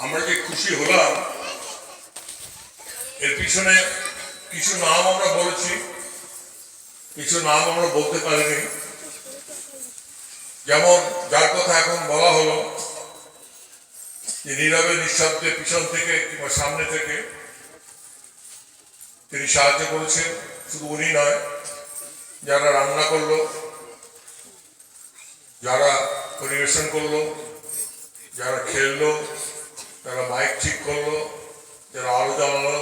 আমরা যে খুশি হলাম এর পিছনে কিছু নাম আমরা বলেছি, কিছু নাম আমরা বলতে পারিনি। যেমন যার কথা এখন বলা হলো যে নীরবে নিঃশব্দে পিছন থেকে কিংবা সামনে থেকে তিনি সাহায্য করেছেন। শুধু উনি নয়, যারা রান্না করলো, যারা পরিবেশন করলো, যারা খেললো, যারা মাইক ঠিক করলো, যারা আলো জ্বালালো,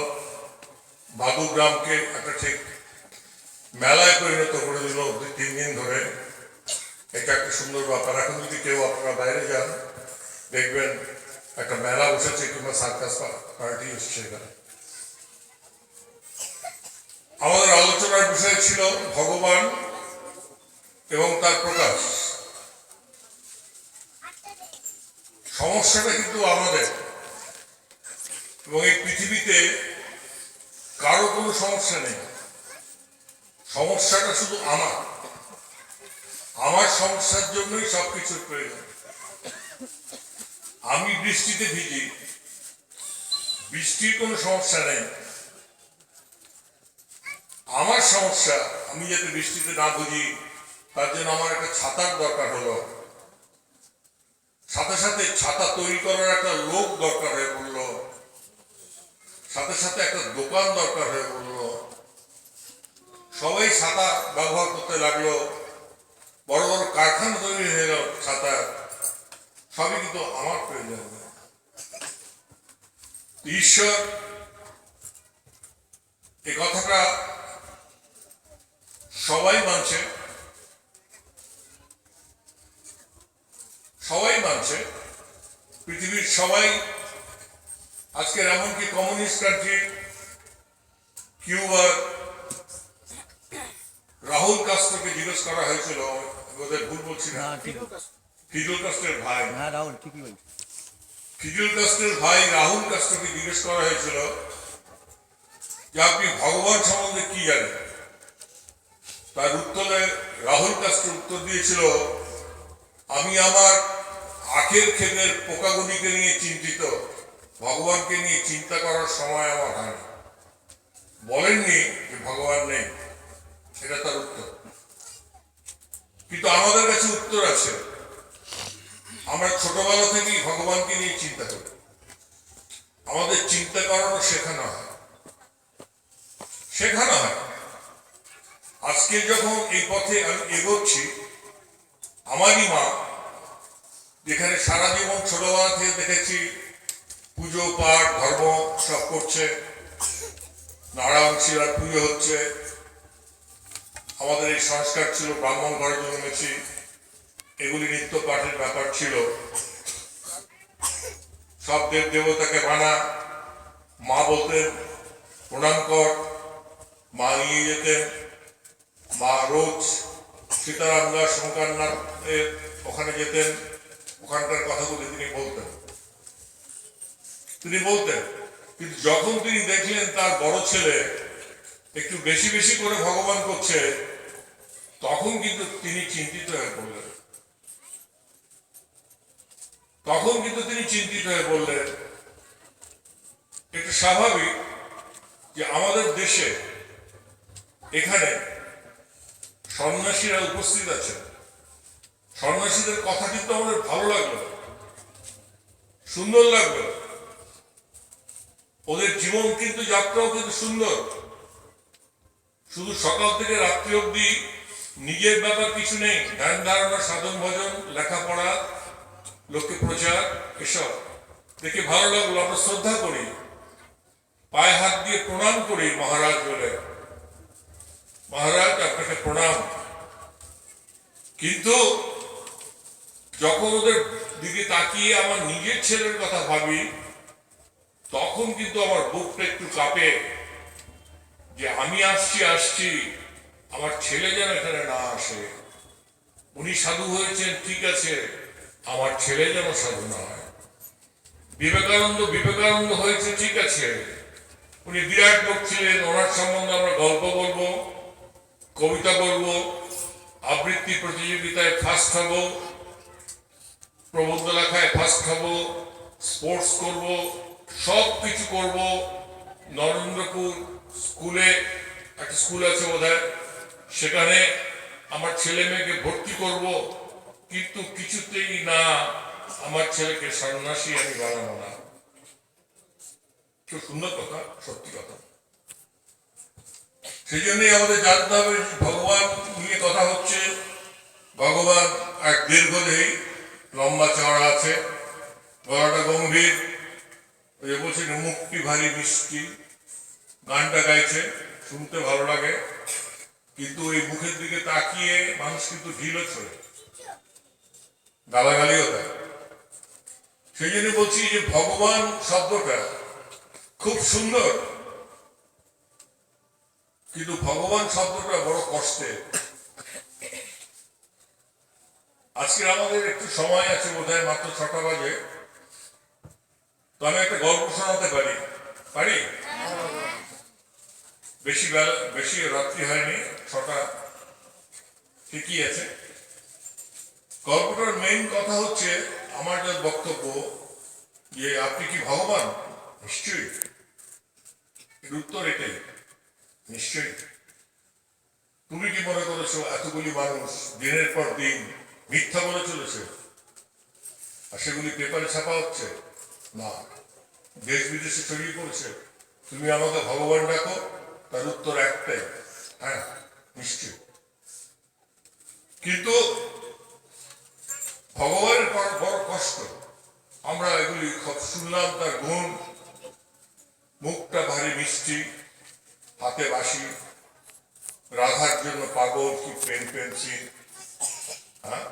বাদুগ্রামকে একটা ঠিক মেলায় পরিণত করে দিল 3 দিন ধরে। এটা একটা সুন্দর ব্যাপার। এখন যদি কেউ আপনারা বাইরে যান দেখবেন একটা মেলা বসেছে কিংবা সার্কাস পার্টি এসছে এখানে। আমাদের আলোচনার বিষয় ছিল ভগবান এবং তার প্রকাশ। সমস্যাটা কিন্তু আমাদের, এবং এই পৃথিবীতে কারো কোনো সমস্যা নেই। সমস্যাটা শুধু আমার সমস্যার জন্যই সবকিছুর প্রয়োজন। আমি বৃষ্টিতে ভিজি, বৃষ্টির কোনো সমস্যা নেই। আমার সমস্যা, আমি যাতে বৃষ্টিতে না ভিজি তার জন্য আমার একটা ছাতার দরকার হলো। সাথে সাথে ছাতা তৈরি করার একটা লোক দরকার হয়ে পড়লো, সাথে সাথে একটা দোকান দরকার হয়ে পড়লো। সবাই ছাতা ব্যবহার করতে লাগলো, বড় বড় কারখানা তৈরি হয়ে গেল ছাতা। সবই কিন্তু আমার প্রয়োজন। ঈশ্বর এই কথাটা সবাই মানছে, সবাই মানছে, পৃথিবীর সবাই। আজকের এমনকি কমিউনিস্ট কান্ট্রি কিউবার রাহুল কাস্ট্রোকে জিজ্ঞেস করা হয়েছিল, বোধহয় ভুল বলছি না, ফিডেল কাস্ট্রোর ভাই, ফিডেল কাস্ট্রোর ভাই রাহুল কাস্ট্রোকে জিজ্ঞেস করা হয়েছিল যে আপনি ভগবান সম্বন্ধে কি জানেন। তার উত্তরে রাহুল কাস্ট্রো উত্তর দিয়েছিল, আমি আমার আখের ক্ষেতের পোকাগুলিকে নিয়ে চিন্তিত, ভগবানকে নিয়ে চিন্তা করার সময় আমার হয়নি। বলেননি যে ভগবান নেই, এটা তার উত্তর। কিন্তু আমাদের কাছে উত্তর আছে। আমরা ছোটবেলা থেকেই ভগবানকে নিয়ে চিন্তা করি, আমাদের চিন্তা করানো শেখানো হয়। আজকে যখন এই পথে আমি এগোচ্ছি, আমারই মা, যেখানে সারা জীবন ছোটবেলা থেকে দেখেছি পুজো পাঠ ধর্ম সব করছে, নারায়ণ শিলার পুজো হচ্ছে, আমাদের এই সংস্কার ছিল, ব্রাহ্মণ ঘরে জন্মেছি, এগুলি নিত্য পাঠের ব্যাপার ছিল। সব দেব দেবতাকে মানা, মা বলতেন প্রণাম কর, মা নিয়ে যেতেন। মা রোজ সীতারাম দাস শঙ্করনাথ ওখানে যেতেন, ওখানকার কথাগুলি তিনি বলতেন। কিন্তু যখন তিনি দেখলেন তার বড় ছেলে একটু বেশি বেশি করে ভগবান করছে, তখন কিন্তু তিনি চিন্তিত হয়ে পড়লেন। এটা স্বাভাবিক যে আমাদের দেশে এখানে সন্ন্যাসীরা উপস্থিত আছে। সন্ন্যাসীদের কথা কিন্তু আমাদের ভালো লাগলো, সুন্দর লাগলো। ওদের জীবন কিন্তু যাত্রাও কিন্তু সুন্দর। শুধু সকাল থেকে রাত্রি অব্দি নিজের ব্যাপার কিছু নেই, ধ্যান ধারণা, সাধন ভজন, লেখাপড়া, লোককে প্রচার, এসব দেখে ভালো লাগলো। আমরা শ্রদ্ধা করি, পায়ে হাত দিয়ে প্রণাম করি মহারাজ বলে, মহারাজ আপনাকে প্রণাম। কিন্তু যখন ওদের দিকে তাকিয়ে আমার নিজের ছেলের কথা ভাবি, তখন কিন্তু আমার বুকটা একটু কাঁপে যে আমি আসছি, আমার ছেলে যেন এখানে না আসে। উনি সাধু হয়েছেন ঠিক আছে, আমার ছেলে যেন সাধু না হয়। বিবেকানন্দ হয়েছে ঠিক আছে, উনি বিরাট লোক ছিলেন, ওনার সম্বন্ধে আমরা গল্প বলবো, কবিতা বলবো, আবৃত্তি প্রতিযোগিতায় ফার্স্ট হব, প্রবন্ধ লেখায় ফার্স্ট হব, স্পোর্টস করব, সব কিছু করব। নরেন্দ্রপুর স্কুলে, একটা স্কুল আছে বোধহয়, সেখানে আমার ছেলে মেয়েকে ভর্তি করব, কিন্তু কিছুতেই না, আমার ছেলেকে সন্ন্যাসী আমি বানাবো না। খুব সুন্দর কথা, সত্যি কথা। সেই জন্যই আমাদের জানতে হবে ভগবান নিয়ে কথা হচ্ছে। ভগবান এক দীর্ঘদেহী, লম্বা চওড়া আছে, গলাটা গম্ভীর, ওই বলছে মুখটি ভারী মিষ্টি। গানটা গাইছে, শুনতে ভালো লাগে, কিন্তু ওই মুখের দিকে তাকিয়ে মানুষ কিন্তু ঢিলও ছোড়ে, গালাগালিও দেয়। সেই জন্য বলছি যে ভগবান শব্দটা খুব সুন্দর, কিন্তু ভগবান শব্দটা বড় কষ্টের। আজকে আমাদের একটু সময় আছে, বোধহয় মাত্র 6টা বাজে, তো আমি একটা গল্প শোনাতে পারি? পারি? বেশি রাত্রি হয়নি, 6টা ঠিকই আছে। গল্পটার মেইন কথা হচ্ছে, আমার যা বক্তব্য, যে আপনি কি ভগবান? নিশ্চয়ই। এর উত্তর এটাই, নিশ্চয়ই। তুমি কি মনে করেছো এতগুলি মানুষ দিনের পর দিন মিথ্যা বলে চলেছে, আর সেগুলি পেপারে ছাপা হচ্ছে? না, দেশ বিদেশে ছড়িয়ে পড়েছে। তুমি আমাকে ভগবান ডাকো, তার উত্তর একটাই, হ্যাঁ নিশ্চয়। কিন্তু ভগবানের বড় কষ্ট। আমরা এগুলি খুব শুনলাম, তার গুণ, মুখটা ভারী মিষ্টি, হাতে বাঁশি, রাধার জন্য পাগল, কি পেন পেন্সিল, হ্যাঁ,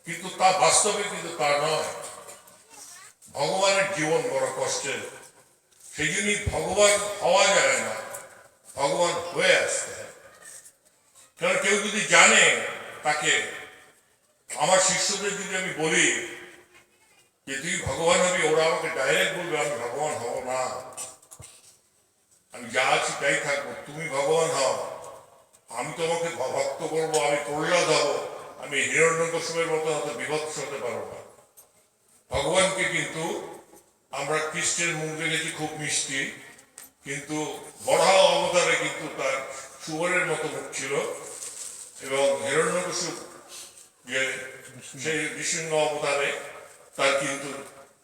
কিন্তু তা বাস্তবে কিন্তু তা নয়। ভগবানের জীবন বড় কষ্টের। সেই জন্যই ভগবান হওয়া যায় না, ভগবান হয়ে আসতে হয়। কারণ কেউ যদি জানে তাকে, আমার শিষ্যদের যদি আমি বলি যে তুই ভগবান হবি, ওরা আমাকে ডাইরেক্ট বলবে আমি ভগবান হব না, আমি যা আছি তাই থাকবো, তুমি ভগবান হও। আমি তোমাকে ভক্ত করবো, আমি প্রহ্লাদ হব, আমি হিরণ্যকশিপুর মতো হয়তো বিভৎস হতে পারবো না। ভগবানকে কিন্তু আমরা খ্রিস্টের মুখ দেখেছি খুব মিষ্টি, কিন্তু বরাহ অবতারে কিন্তু তার শুয়োরের মতো মুখ ছিল, এবং হিরণ্যকশিপ যে সেই নৃসিংহ অবতারে তার কিন্তু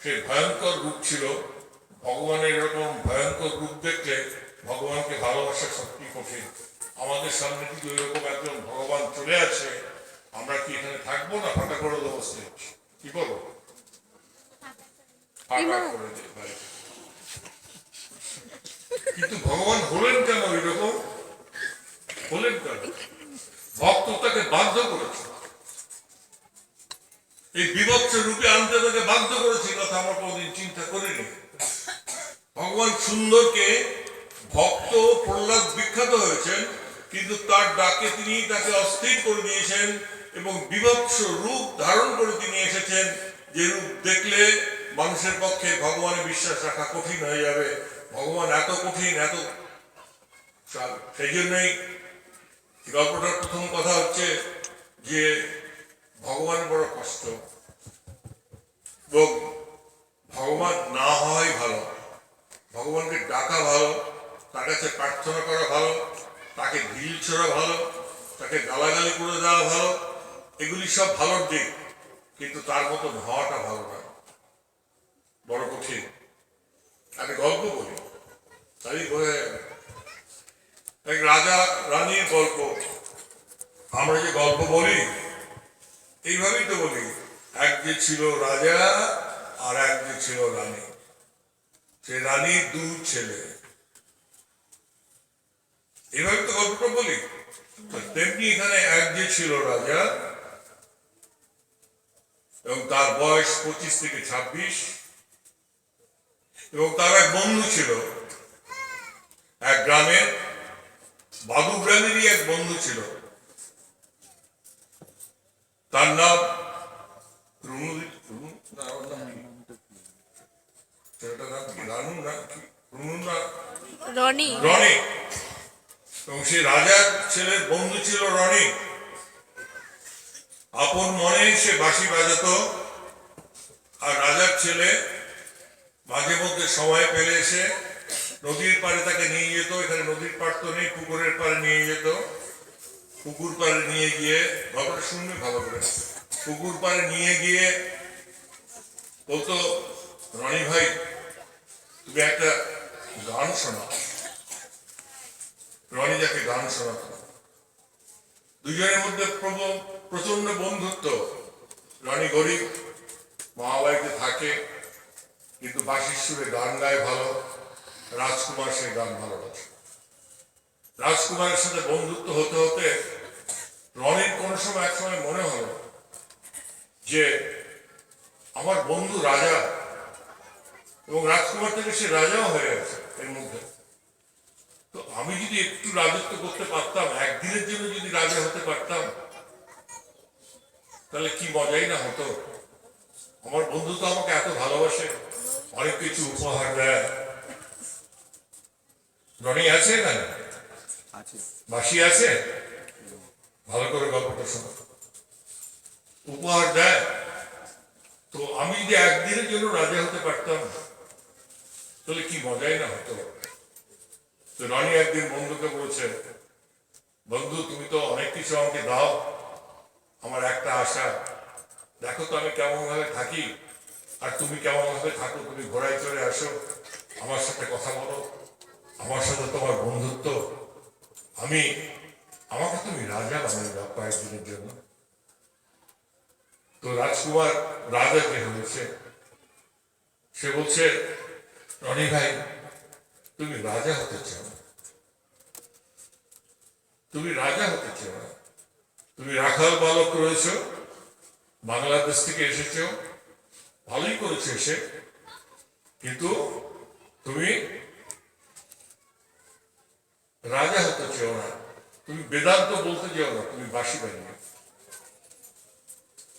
সেই ভয়ঙ্কর রূপ ছিল। ভগবানের এরকম ভয়ঙ্কর রূপ দেখলে ভগবানকে ভালোবাসা সত্যি কঠিন। আমাদের সামনে কিন্তু এরকম একজন ভগবান চলে আছে, আমরা কি এখানে থাকবো না ফাঁকা করে দেবো স্টেজ? কি করবো? ফাঁকা করে দেব। কিন্তু ভগবান হলেন কেন এরকম? হলেন কেন? ভক্ত তাকে বাধ্য করেছে, এই বিভৎস রূপে আনতে তাকে বাধ্য করেছে, কথা আমরা কোনদিন চিন্তা করিনি। ভগবান সুন্দরকে, ভক্ত প্রহ্লাদ বিখ্যাত হয়েছেন, কিন্তু তার ডাকে তিনি তাকে অস্থির করে দিয়েছেন, এবং বিভৎস রূপ ধারণ করে তিনি এসেছেন, যে রূপ দেখলে মানুষের পক্ষে ভগবানে বিশ্বাস রাখা কঠিন হয়ে যাবে। ভগবান এত কঠিন, এত, সেই জন্যই গল্পটার প্রথম কথা হচ্ছে যে ভগবানের বড় কষ্ট, এবং ভগবান না হওয়াই ভালো। ভগবানকে ডাকা ভালো, তার কাছে প্রার্থনা করা ভালো, তাকে ঢিল ছোড়া ভালো, তাকে গালাগালি করে দেওয়া ভালো, এগুলি সব ভালোর দিক, কিন্তু তার মতো হওয়াটা ভালো না, বড় কঠিন। একটা গল্প বলি, তাই বলে এক রাজা রানীর গল্প। আমরা যে গল্প বলি এইভাবেই তো বলি, এক যে ছিল রাজা আর এক যে ছিল রানী, সে রানীর 2 ছেলে, এভাবে তো গল্পটা বলি। তেমনি এখানে এক যে ছিল রাজা, এবং তার বয়স 25 থেকে 26, এবং তার এক বন্ধু ছিল, এক গ্রামের, বাদু গ্রামেরই এক বন্ধু ছিল, তার নাম রনি। এবং সেই রাজার ছেলের বন্ধু ছিল রনি। আপন মনে সে বাঁশি বাজাতো, ছেলে মাঝে মধ্যে সময় পেলে এসে নদীর পাড়ে তাকে নিয়ে যেত। এখানে নদীর পাড় তো নেই, পুকুরের পাড়ে নিয়ে যেত। পুকুর পাড়ে নিয়ে গিয়ে, গল্পটা শুনবে ভালো করে, পুকুর পাড়ে নিয়ে গিয়ে বলতো, রনি ভাই তুমি একটা গান শোনাও। রনি যাকে গান শোনাত, দুজনের মধ্যে প্রচন্ড বন্ধুত্ব। রনি গরিব, মা বাড়িতে থাকে, কিন্তু বাঁশির সুরে গান গায় ভালো। রাজকুমার সে গান ভালোবাসে। রাজকুমারের সাথে বন্ধুত্ব হতে হতে রনির কোন সময় এক সময় মনে হলো যে আমার বন্ধু রাজা, এবং রাজকুমার থেকে সে রাজাও হয়ে গেছে এর মধ্যে। তো আমি যদি একটু রাজত্ব করতে পারতাম, একদিনের জন্য যদি রাজা হতে পারতাম, তাহলে কি মজাই না হতো। আমার বন্ধু তো আমাকে এত ভালোবাসে, অনেক কিছু উপহার দেয়। রনি আছে না? বাসি আছে? ভালো করে গল্পটা শোনো। উপহার দেয়। তো আমি যদি একদিনের জন্য রাজা হতে পারতাম, তাহলে কি মজাই না হতো। তো রনি একদিন বন্ধুকে বলছে, বন্ধু তুমি তো অনেক কিছু আমাকে দাও, আমার একটা আশা, দেখো তো আমি কেমন ভাবে থাকি, আর তুমি কেমন ভাবে থাকো। তুমি ঘোড়ায় চড়ে আসো, আমার সাথে কথা বলো, আমার সাথে তোমার বন্ধুত্ব, আমাকে তুমি রাজা বানিয়ে দাও কয়েকদিনের জন্য। তো রাজকুমার রাজা যে হয়েছে, সে বলছে, রনি ভাই তুমি রাজা হতে চাও, তুমি রাজা হতে চাও না। তুমি রাখাল বালক রয়েছ, বাংলাদেশ থেকে এসেছ, ভালোই করেছো এসে, কিন্তু তুমি রাজা হতে চাও না। তুমি বেদান্ত বলতে চাও না, তুমি বাঁশি বাজিও।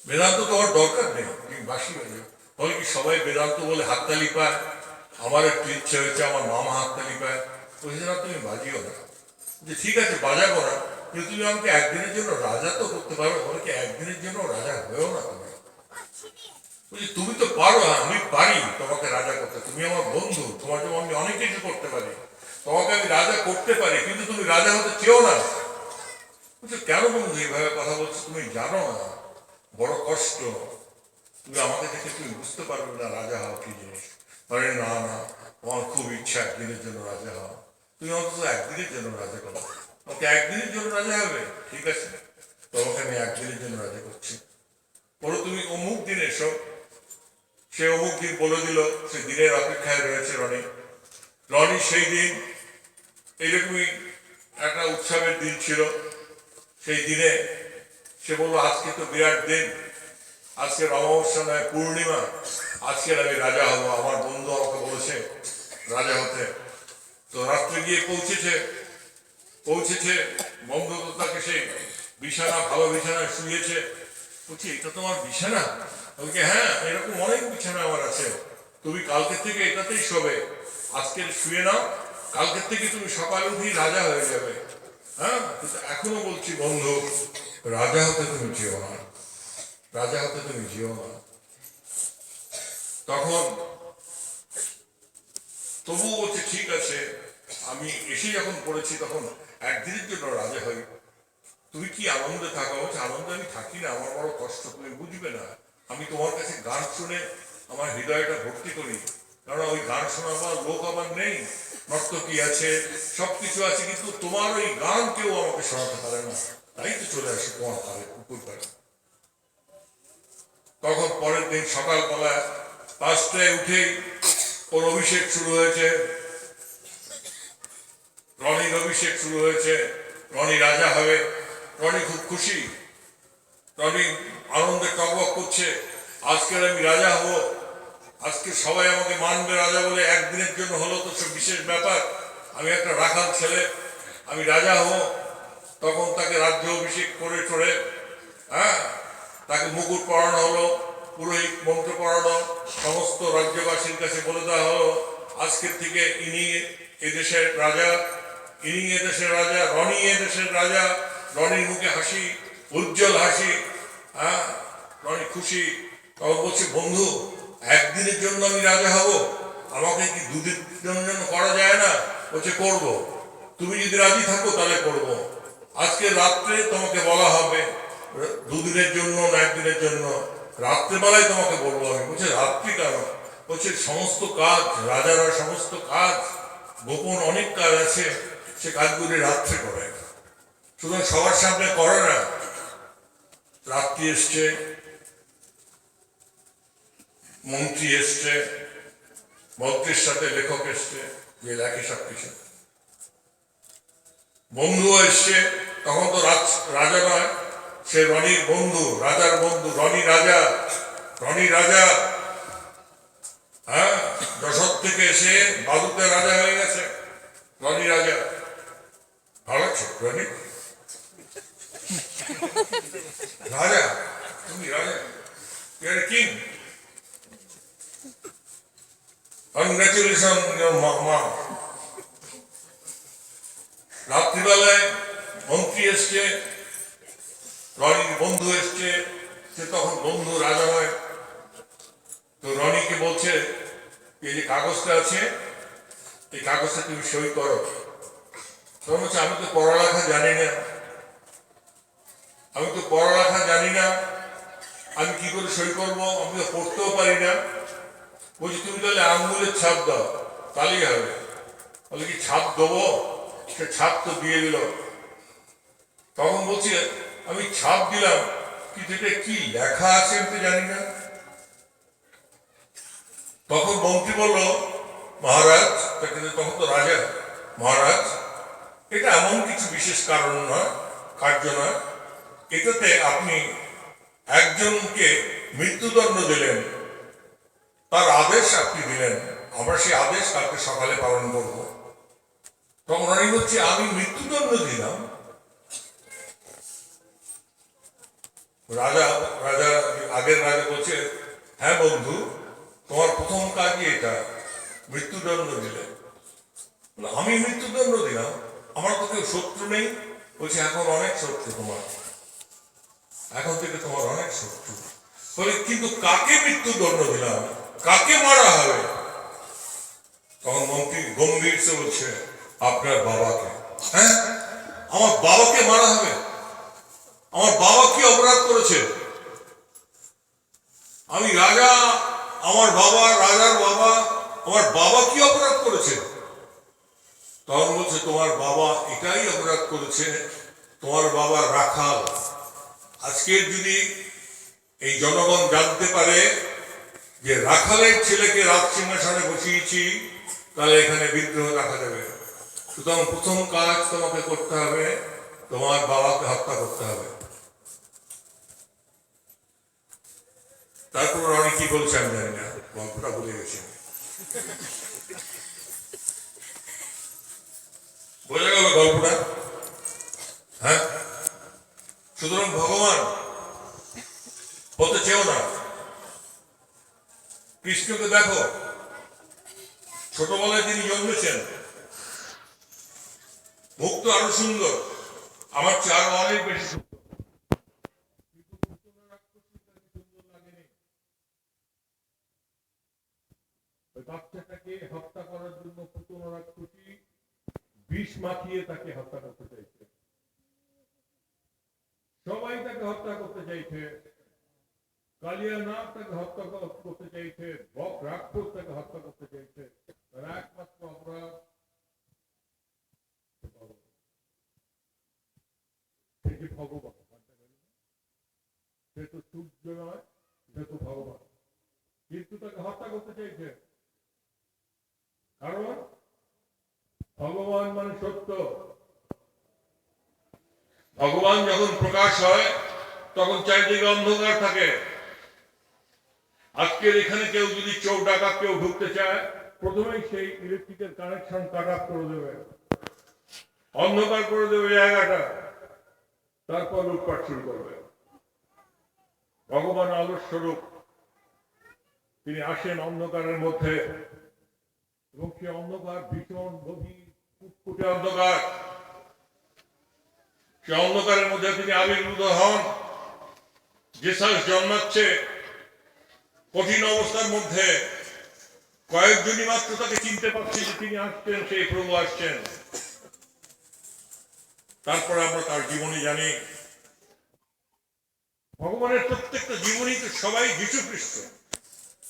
বেদান্ত তোমার দরকার নেই, তুমি বাঁশি বাজিও। বলে কি সবাই বেদান্ত বলে হাততালি পায়? আমার একটু ইচ্ছে হয়েছে, আমার মামা হাততালি পায়, বলছে না তুমি বাজিও না। যে ঠিক আছে বাজাবো না, কিন্তু তুমি আমাকে একদিনের জন্য রাজা তো করতে পারবে। বলে কি একদিনের জন্য রাজা হয়েও না তুমি। বলছি তুমি তো পারো, আমি পারি তোমাকে রাজা করতে, তুমি আমার বন্ধু, তোমার জন্য আমি অনেক কিছু করতে পারি, তোমাকে আমি রাজা করতে পারি, কিন্তু তুমি রাজা হতে চেও না। বলছে কেন বন্ধু এইভাবে কথা বলছো? তুমি জানো না বড় কষ্ট, তুমি আমাকে দেখে তুমি বুঝতে পারবে না রাজা হওয়া কি জিনিস। বলে না না, আমার খুব ইচ্ছা একদিনের জন্য রাজা হওয়া, তুমি অন্তত একদিনের জন্য রাজা করো। ওকে একদিনের জন্য রাজা হবে? ঠিক আছে, তোমাকে আমি একদিনের জন্য রাজা করছি। বলো তুমি অমুক দিন এসো। সে অমুক দিন বলে দিল, সে দিনের অপেক্ষায় রয়েছে রনি। রনি সেই দিন, এইরকমই একটা উৎসবের দিন ছিল, সেই দিনে সে বললো আজকে তো বিরাট দিন, আজকের অমাবস্যা নয় পূর্ণিমা, আজকের আমি রাজা হবো। আমার বন্ধু আমাকে বলেছে রাজা হতে। তো রাত্রে গিয়ে পৌঁছেছে বন্ধু তো তাকে সেই বিছানা, ভালো বিছানায় শুয়েছে। বলছি এটা তোমার বিছানা? বলছে হ্যাঁ, এরকম অনেক বিছানা আমার আছে, তুমি কালকে থেকে এটাতেই শোবে, আজকে শুয়ে নাও, কালকের থেকে তুমি সকালে উঠেই রাজা হয়ে যাবে। হ্যাঁ, কিন্তু এখনো বলছি বন্ধু, রাজা হতে তুমি যেও না, রাজা হতে তুমি যেও না। তখন তবুও বলছে ঠিক আছে, আমি এসে যখন পড়েছি তখন একদিনের জন্য রাজা হই। তুমি কি আনন্দে থাকো? বলছে আনন্দে আমি থাকি না, আমার বড় কষ্ট, তুমি বুঝবে না। আমি তোমার কাছে গান শুনে আমার হৃদয়টা ভর্তি করি, কারণ ওই গান শোনাবার লোক আমার নেই, নর্তকী আছে, সবকিছু আছে, কিন্তু তোমার ওই গান কেউ আমাকে শোনাতে পারে না, তাই তো চলে আসে তোমার পারে, কুকুর পারে। তখন পরের দিন সকালবেলা 5টায় উঠেই ওর অভিষেক শুরু হয়েছে, রনির অভিষেক শুরু হয়েছে। রনি রাজা হবে, রনি খুব খুশি, রনি আনন্দে টকবক করছে, আজকের আমি রাজা হব, আজকে সবাই আমাকে মানবে রাজা বলে। একদিনের জন্য হলো তো সব বিশেষ ব্যাপার, আমি একটা রাখাল ছেলে, আমি রাজা হব। তখন তাকে রাজ্য অভিষেক করে টোরে, হ্যাঁ, তাকে মুকুট পরানো হলো, পুরোহিত মন্ত্র পড়ানো, সমস্ত রাজ্যবাসীর কাছে বলে দেওয়া হলো আজকের থেকে ইনি এদেশের রাজা, ইনি এদেশের রাজা, রনি এদেশের রাজা। রনির মুখে হাসি, উজ্জ্বল হাসি, হ্যাঁ, রনি খুশি। তখন বলছে বন্ধু একদিনের জন্য আমি রাজা হব, আমাকে কি দুদিনের জন্য করা যায় না? বলছে করব, তুমি যদি রাজি থাকো তাহলে করব। আজকে রাত্রে তোমাকে বলা হবে দুদিনের জন্য না একদিনের জন্য, রাত্রেবেলায় তোমাকে বলবো আমি। বলছে রাত্রি কেন? বলছে সমস্ত কাজ, রাজারা সমস্ত কাজ, গোপন অনেক কাজ আছে, সে কাজগুলি রাত্রে করে, সুতরাং সবার সামনে করে না। রাত্রি এসছে, মন্ত্রী এসছে, মন্ত্রীর সাথে লেখক এসছে, যে লেখে সব কিছু, বন্ধু এসছে, তখন তো রাজা নয়, সে রনির বন্ধু, রাজার বন্ধু, রনি রাজা। রনি রাজা, হ্যাঁ, যশোর থেকে এসে বাদুতে রাজা হয়ে গেছে, রনি রাজা। ভালো আছে রনি রাজা, তুমি রাজা, কিং। কংগ্রেচুলেশন মা। রাত্রিবেলায় মন্ত্রী এসছে, রনির বন্ধু এসছে, সে তখন বন্ধু রাজা হয়। তো রনিকে বলছে এই যে কাগজটা আছে, এই কাগজটা তুমি সই করো। তখন বলছে আমি তো পড়ালেখা জানি না, আমি তো পড়ালেখা জানি না, আমি কি করে সই করবো, আমি তো পড়তেও পারি না। বলছি তুমি তাহলে আঙ্গুলের ছাপ দাও, তাহলেই হবে। বলে কি ছাপ দেবো? সে ছাপ তো দিয়ে দিল। তখন বলছি আমি ছাপ দিলাম, কিন্তু এটা কি লেখা আছে আমি তো জানি না। তখন মন্ত্রী বলল মহারাজ, তখন তো রাজা, মহারাজ এটা এমন কিছু বিশেষ কারণ নয়, কার্য নয়, এটাতে আপনি একজনকে মৃত্যুদণ্ড দিলেন, তার আদেশ আপনি দিলেন, আমরা সেই আদেশ কালকে সকালে পালন করব। তখন আমি বলছি আমি মৃত্যুদণ্ড দিলাম? রাজা রাজা আগের রাজা বলছে হ্যাঁ বন্ধু, তোমার প্রথম কাজই এটা, মৃত্যুদণ্ড দিলে। আমি মৃত্যুদণ্ড দিলাম? আমার তো কেউ শত্রু নেই। বলছে এখন অনেক শত্রু তোমার, এখন থেকে তোমার অনেক শত্রু। বলে কিন্তু কাকে মৃত্যুদণ্ড দিলাম, কাকে মারা হবে? তখন মন্ত্রী গম্ভীর সে বলছে আপনার বাবাকে। হ্যাঁ, আমার বাবাকে মারা হবে? আমার বাবা কি অপরাধ করেছে? আমি রাজা, আমার বাবা রাজার বাবা, আমার বাবা কি অপরাধ করেছে? তখন বলছে তোমার বাবা এটাই অপরাধ করেছে, তোমার বাবা রাখাল। আজকের যদি এই জনগণ জানতে পারে যে রাখালের ছেলেকে রাজ সিংহাসনে বসিয়েছি, তাহলে এখানে বিদ্রোহ দেখা যাবে। সুতরাং প্রথম কাজ তোমাকে করতে হবে, তোমার বাবাকে হত্যা করতে হবে। তারপর অনেক কি বলছে আমি জানি না, গল্পটা ভুলে গেছি। বোঝা গেল গল্পটা? হ্যাঁ, সুতরাং ভগবান হতে চেও না। কৃষ্ণকে দেখো, ছোটবেলায় তিনি জন্মেছেন, মুক্ত আরো সুন্দর, আমার চেয়ে আরো অনেক বেশি সুন্দর। বাচ্চাটাকে হত্যা করার জন্য পুতনা রাক্ষসী বিষ মাখিয়ে তাকে হত্যা করতে চাইছে, সবাই তাকে হত্যা করতে চাইছে। কালিয়ানাগ তাকে হত্যা করতে চাইছে, বক রাক্ষস তাকে হত্যা করতে চাইছে। তার একমাত্র অপরাধ ভগবান, সে তো সূর্য নয়, সে তো ভগবান, কিন্তু তাকে হত্যা করতে চাইছে। কারণ ভগবান মানে সত্য। ভগবান যখন প্রকাশ হয় তখন চারিদিকে অন্ধকার থাকে। আজকের এখানে কেউ যদি চোর ডাকাত কেউ ঢুকতে চায়, প্রথমেই সেই ইলেকট্রিকের কানেকশন কাট অফ করে দেবে, অন্ধকার করে দেবে জায়গাটা, তারপর লুটপাট শুরু করবে। ভগবান আলোর স্বরূপ, তিনি আসেন অন্ধকারের মধ্যে, এবং সে অন্ধকার ভীষণ গভীর ফুটফুটে অন্ধকার। সে অন্ধকারের মধ্যে তিনি আবির্ভূত হন। জেসাস জন্মাচ্ছে, কঠিন অবস্থার মধ্যে কয়েকজনই মাত্র তাকে চিনতে পারছে যে তিনি আসছেন, সেই প্রভু আসছেন। তারপরে আমরা তার জীবনী জানি। ভগবানের প্রত্যেকটা জীবনী তো সবাই যীশু খ্রিস্ট,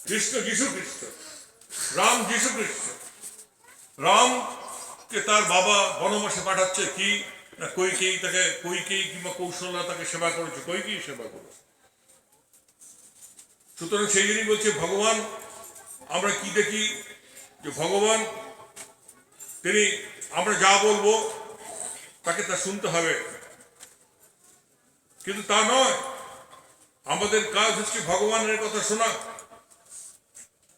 কৃষ্ণ যীশু খ্রিস্ট, রাম যীশু খ্রিস্ট। রামকে তার বাবা বনবাসে পাঠাচ্ছে কি না, কৈকেয়ী কিংবা কৌশল্যা তাকে সেবা করেছে, কৈকেয়ী সেবা করেছে। সুতরাং সেই জন্যই বলছে ভগবান, আমরা কি দেখি যে ভগবান তিনি, আমরা যা বলবো তাকে তা শুনতে হবে, কিন্তু তা নয়। আমাদের কাজ হচ্ছে ভগবানের কথা শোনা।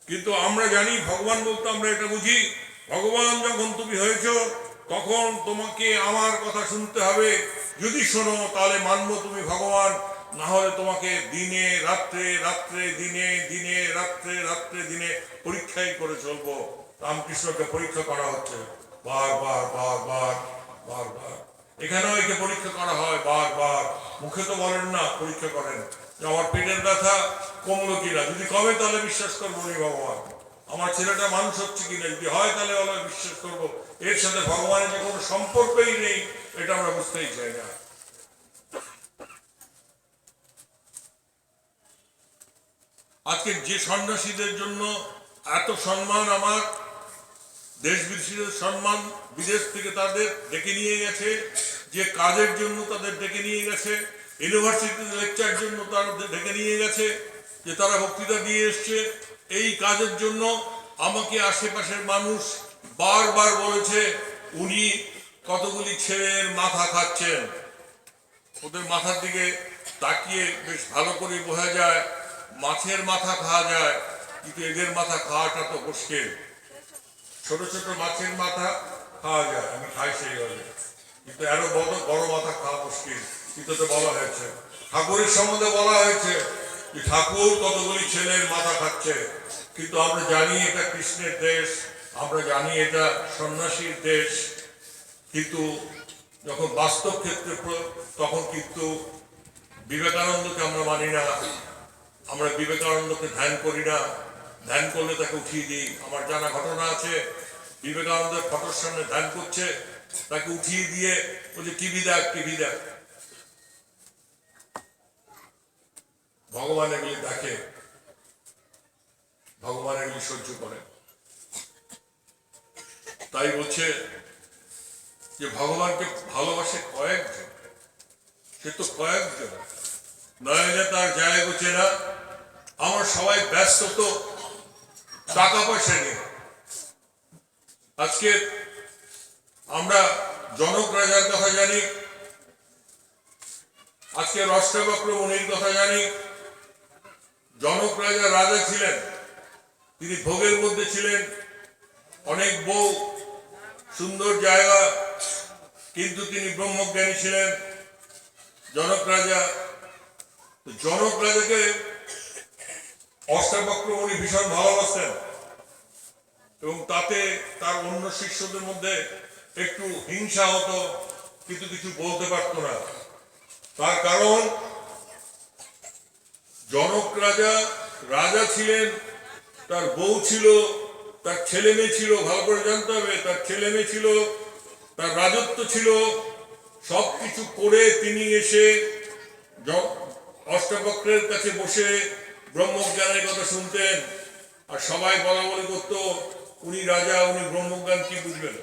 কিন্তু আমরা জানি ভগবান বলতে আমরা এটা বুঝি, ভগবান যখন তুমি হয়েছ তখন তোমাকে আমার কথা শুনতে হবে। যদি শোনো তাহলে মানবো তুমি ভগবান, না হলে তোমাকে দিনে রাত্রে, রাত্রে দিনে, দিনে রাত্রে, রাত্রে দিনে পরীক্ষাই করে চলবো। রামকৃষ্ণকে পরীক্ষা করা হচ্ছে বারবার বারবার বারবার। এখানেও একে পরীক্ষা করা হয় বারবার। মুখে তো বলেন না, পরীক্ষা করেন যে আমার পেটের ব্যথা কমলো কিনা। যদি কমে তাহলে বিশ্বাস করবো নি ভগবান। আমার ছেলেটা মানুষ হচ্ছে কিনা, যদি হয় তাহলে আমরা বিশ্বাস করবো। এর সাথে ভগবানের যে কোনো সম্পর্কই নেই, এটা আমরা বুঝতেই চাই না। আজকে যে সন্ন্যাসীদের জন্য এত সম্মান, আমার দেশ বিদেশের সম্মান, বিদেশ থেকে তাদের ডেকে নিয়ে গেছে, যে কাজের জন্য তাদের ডেকে নিয়ে গেছে, ইউনিভার্সিটিতে লেকচার জন্য তারা ডেকে নিয়ে গেছে, যে তারা বক্তৃতা দিয়ে এসছে, এই কাজের জন্য আমাকে আশেপাশের মানুষ বারবার বলেছে উনি কতগুলি ছেলের মাথা খাচ্ছেন। ওদের মাথার দিকে তাকিয়ে বেশ ভালো করে বোঝা যায় মাছের মাথা খাওয়া যায়, কিন্তু এদের মাথা খাওয়াটা তো মুশকিল। ছোট ছোট মাছের মাথা খাওয়া যায়, আমি খাই সেইভাবে, কিন্তু আরো বড় বড় মাথা খাওয়া মুশকিল। কিন্তু তো বলা হয়েছে, ঠাকুরের সম্বন্ধে বলা হয়েছে যে ঠাকুর কতগুলি ছেলের মাথা খাচ্ছে। কিন্তু আমরা জানি এটা কৃষ্ণের দেশ, আমরা জানি এটা সন্ন্যাসীর দেশ, কিন্তু যখন বাস্তব ক্ষেত্রে তখন কিন্তু বিবেকানন্দকে আমরা মানি না, আমরা বিবেকানন্দকে ধ্যান করি না। ধ্যান করলে তাকে উঠিয়ে দিই। আমার জানা ঘটনা আছে, বিবেকানন্দের ফটোর সামনে ধ্যান করছে, তাকে উঠিয়ে দিয়ে বলছে টিভি দেখ, টিভি দেখ। ভগবান এগুলি দেখে, ভগবান এগুলি সহ্য করে। তাই বলছে যে ভগবানকে ভালোবাসে কয়েকজন, সে তো কয়েকজন নয় যে তার জায়গা গোছে না। আমরা সবাই ব্যস্ত তো টাকা পয়সা নিয়ে। আজকে আমরা জনক রাজার কথা জানি, আজকে অষ্টাবক্র মুনির কথা জানি। জনক রাজা রাজা ছিলেন, তিনি ভোগের মধ্যে ছিলেন, অনেক বউ, সুন্দর জায়গা, কিন্তু তিনি ব্রহ্মজ্ঞানী ছিলেন জনক রাজা। জনক রাজাকে অষ্টাবক্র মুনি ভীষণ ভালোবাসতেন, এবং তাতে তার অন্য শিষ্যদের মধ্যে একটু হিংসা হতো, কিন্তু কিছু বলতে পারত না। তার কারণ জনক রাজা রাজা ছিলেন, তার বউ ছিল, তার ছেলে মেয়ে ছিল, ভালো করে জানতে হবে, তার ছেলে মেয়ে ছিল, তার রাজত্ব ছিল। সবকিছু করে তিনি এসে অষ্টাবক্রের কাছে বসে ব্রহ্মজ্ঞানের কথা শুনতেন, আর সবাই বলা বলি করতো উনি রাজা, উনি ব্রহ্মজ্ঞান কি বুঝবেন।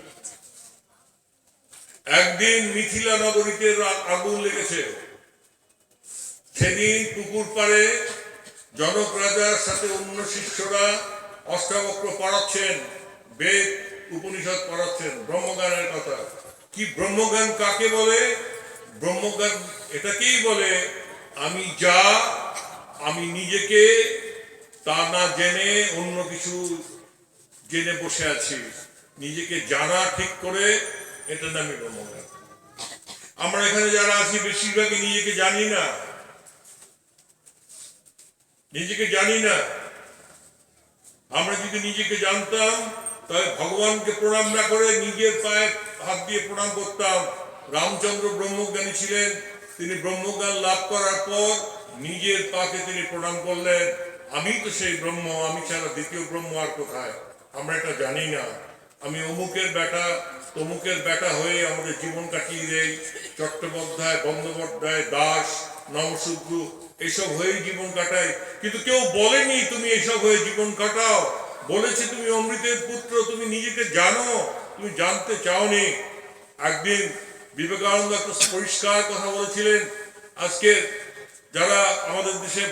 একদিন মিথিলা নগরীতে আগুন লেগেছে, সেদিন পুকুর পাড়ে জনক রাজার সাথে অন্য শিষ্যরা অষ্টাবক্র পড়াচ্ছেন, বেদ উপনিষদ পড়াচ্ছেন, ব্রহ্মজ্ঞানের কথা। কি ব্রহ্মজ্ঞান কাকে বলে? ব্রহ্মজ্ঞান এটাকেই বলে আমি যা, আমি নিজেকে তা না জেনে অন্য কিছু জেনে বসে আছি, নিজেকে জানা ঠিক করে, এটা নামই ব্রহ্মজ্ঞান। আমরা এখানে যারা আছি বেশিরভাগই নিজেকে জানি না, নিজেকে জানি না। আমরা যদি নিজেকে জানতাম তাহলে ভগবানকে প্রণাম না করে নিজের পায়ে হাত দিয়ে প্রণাম করতাম। রামচন্দ্র ব্রহ্মজ্ঞানী ছিলেন, তিনি ব্রহ্মজ্ঞান লাভ করার পর নিজের পাকে তিনি প্রণাম করলেন। আমি তো সেই ব্রহ্ম, আমি ছাড়া দ্বিতীয় ব্রহ্ম আর কোথায়, আমরা এটা জানি না। আমি অমুকের বেটা তমুকের বেটা হয়ে আমাদের জীবন কাটিয়ে দেই, চট্টোপাধ্যায়, বন্দ্যোপাধ্যায়, দাস, নমশূদ্র এইসব হয়েই জীবন কাটাই। কিন্তু কেউ বলেনি তুমি এইসব হয়ে জীবন কাটাও, বলেছে তুমি অমৃতের পুত্র, তুমি নিজেকে জানো, তুমি জানতে চাওনি। একদিন বিবেকানন্দ একটা পরিষ্কার কথা বলেছিলেন, আজকে যারা আমাদের দেশে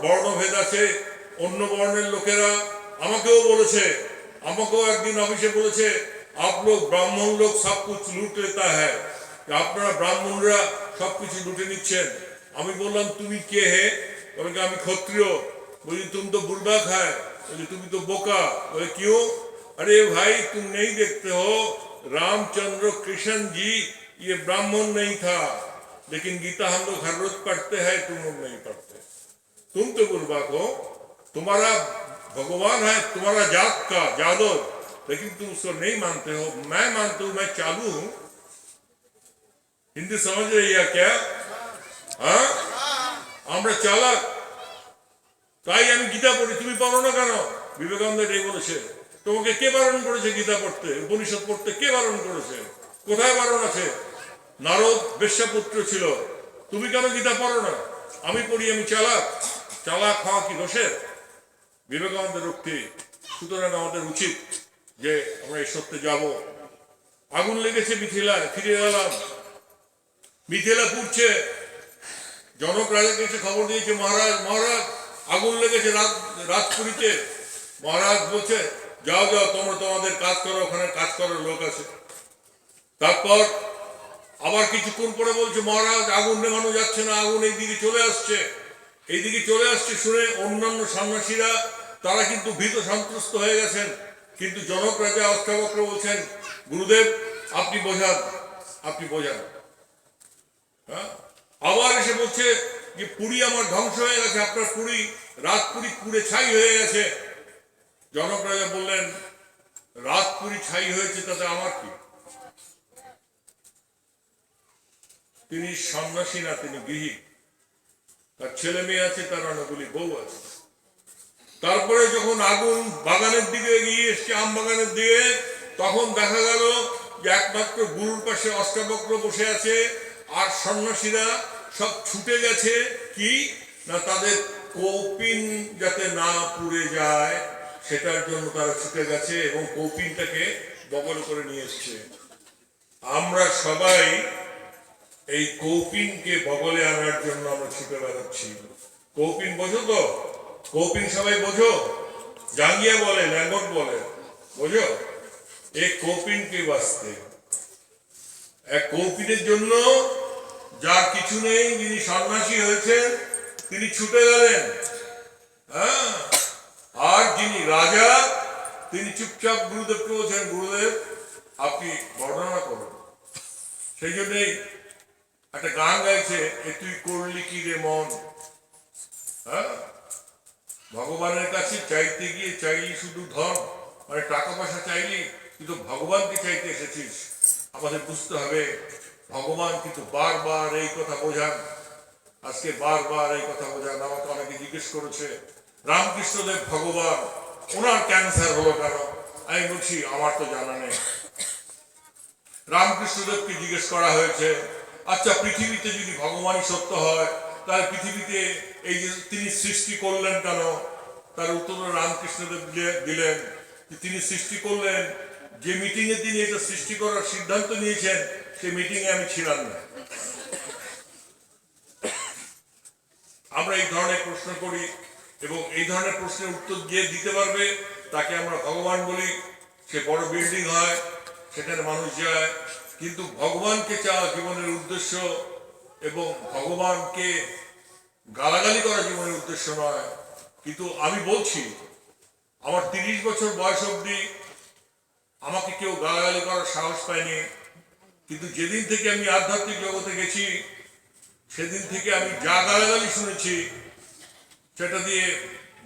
বর্ণভেদ আছে, অন্য বর্ণের লোকেরা আমাকেও বলেছে, আমাকেও একদিন অফিসে বলেছে, আপ লোক ব্রাহ্মণ লোক সব কিছু লুট লেতা হ্যায়, আপনারা ব্রাহ্মণরা সবকিছু লুটে নিচ্ছেন। আমি বললাম তুমি কে হে? বলে আমি ক্ষত্রিয়। বলি তুমি তো বুর্বাক হ্যায়। বলি তুমি তো বোকা। বলে क्यों? अरे भाई तुम नहीं देखते हो, रामचंद्र कृष्ण जी ये ब्राह्मण नहीं था, लेकिन गीता हम लोग हर रोज पढ़ते हैं, तुम लोग नहीं पढ़ते। तुम तो बुर्बाक हो, तुम्हारा भगवान है तुम्हारा जात का जादव, लेकिन तुम उसको नहीं मानते हो। मैं मानता हूं, मैं चालू हूं। हिंदी समझ रही है क्या? हाँ, আমরা চালাক, তাই আমি গীতা পড়ি, তুমি পড়ো না কেন? বিবেকানন্দ এটাই বলেছে। তোমাকে কে বারণ করেছে গীতা পড়তে, উপনিষদ পড়তে? কে বারণ করেছে? কোথায় বারণ আছে? নারদ বেশ্যাপুত্র ছিল, তুমি কেন গীতা পড়ো না? আমি পড়ি, আমি চালাক। চালাক হওয়া কি দোষের? বিবেকানন্দের উক্তি। সুতরাং আমাদের উচিত যে আমরা এই সত্যে যাব। আগুন লেগেছে মিথিলায়, ফিরে গেলাম। মিথিলা পুড়ছে, জনক রাজাকে এসে খবর দিয়েছে, মহারাজ মহারাজ আগুন লেগেছে রাজপুরীতে। মহারাজ বলছে যাও যাও তোমরা তোমাদের কাজ করো, ওখানে কাজ করার লোক আছে। তারপর আবার কিছুক্ষণ পরে বলছে মহারাজ আগুন নেভানো যাচ্ছে না, আগুন এইদিকে চলে আসছে। এইদিকে চলে আসছে শুনে অন্যান্য সন্ন্যাসীরা তারা কিন্তু ভীত সন্ত্রস্ত হয়ে গেছেন। কিন্তু জনক রাজা অষ্টাবক্র বলছেন গুরুদেব আপনি বোঝান, আপনি বোঝান। হ্যাঁ, আবার এসে বলছে যে পুরী আমার ধ্বংস হয়ে গেছে, আপনার পুরী রাজপুরী পুড়ে ছাই হয়ে গেছে। জনক রাজা বললেন রাজপুরী ছাই হয়েছে তাতে আমার কি? তিনি সন্ন্যাসী না, তিনি গৃহী, তার ছেলে মেয়ে আছে, তার অনেকগুলি বউ আছে। তারপরে যখন আগুন বাগানের দিকে এগিয়ে এসছে, আম বাগানের দিকে, তখন দেখা গেল যে একমাত্র গুরুর পাশে অষ্টাবক্র বসে আছে, আর সন্ন্যাসীরা সব ছুটে গেছে। কি না, তাদের কৌপিন যাতে না পুড়ে যায় সেটার জন্য তারা ছুটে গেছে এবং কৌপিনটাকে বগল করে নিয়ে এসছে। আমরা সবাই এই কৌপিনকে বগলে আনার জন্য আমরা ছুটে বেড়াচ্ছি। কৌপিন বোঝো তো? কৌপিন সবাই বোঝো? জাঙ্গিয়া বলে, ল্যাঙ্গট বলে, বোঝো? এই কৌপিনকে বাঁচতে, এক কৌপিনের জন্য যার কিছু নেই, যিনি সন্ন্যাসী হয়েছেন তিনি ছুটে গেলেন। হ্যাঁ, আর যিনি রাজা তিনি চুপচাপ গুরুদেবকে বলছেন গুরুদেব আপনি বর্ণনা করুন। সেই জন্যই একটা গান গাইছে, এ তুই করলি কি রে মন। হ্যাঁ, ভগবানের কাছে চাইতে গিয়ে চাইলি শুধু ধন, মানে টাকা পয়সা চাইলি, কিন্তু ভগবানকে চাইতে এসেছিস। আমাদের বুঝতে হবে ভগবান কিন্তু বারবার এই কথা বোঝান, আজকে বারবার এই কথা বোঝান। আমাকে অনেকে জিজ্ঞেস করেছে রামকৃষ্ণদেব ভগবান, ওনার ক্যান্সার হলো কেন? আমি বলছি আমার তো জানা নেই। রামকৃষ্ণদেবকে জিজ্ঞেস করা হয়েছে আচ্ছা পৃথিবীতে যদি ভগবানই সত্য হয় তাহলে পৃথিবীতে এই যে তিনি সৃষ্টি করলেন কেন? তার উত্তর রামকৃষ্ণদেব দিলেন যে তিনি সৃষ্টি করলেন, যে মিটিং এ তিনি এটা সৃষ্টি করার সিদ্ধান্ত নিয়েছেন সেই মিটিং এ আমি ছিলাম না। আমরা এই ধরনের প্রশ্ন করি এবং এই ধরনের প্রশ্নের উত্তর যে দিতে পারবে তাকে আমরা ভগবান বলি। সে বড় বিল্ডিং হয়, সেখানে মানুষ যায়, কিন্তু ভগবানকে চাওয়া জীবনের উদ্দেশ্য এবং ভগবানকে গালাগালি করা জীবনের উদ্দেশ্য নয়। কিন্তু আমি বলছি আমার 30 বছর বয়স অবধি আমাকে কেউ গালাগালি করার সাহস পায়নি, কিন্তু যেদিন থেকে আমি আধ্যাত্মিক জগতে গেছি সেদিন থেকে আমি যা গালাগালি শুনেছি সেটা দিয়ে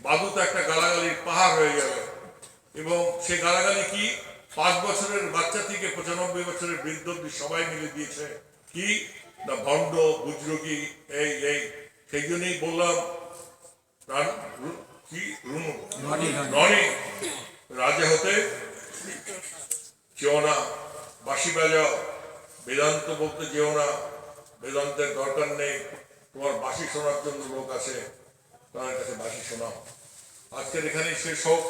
বাদুতে একটা গালাগালির পাহাড় হয়ে গেল। এবং সে গালাগালি কি 5 বছরের বাচ্চা থেকে 95 বছরের বৃদ্ধ অবধি সবাই মিলে দিয়েছে। কি না ভণ্ড বুজরুগি এই এই। সেই জন্যই বললাম কি রুনু ননি রাজে হতে যেও না, বাঁশি বাজাও, বেদান্ত বলতে যেও না, বেদান্তের দরকার নেই, তোমার বাঁশি শোনার জন্য লোক আছে, তাদের কাছে বাঁশি শোনাও। আজকের এখানে শেষ হোক।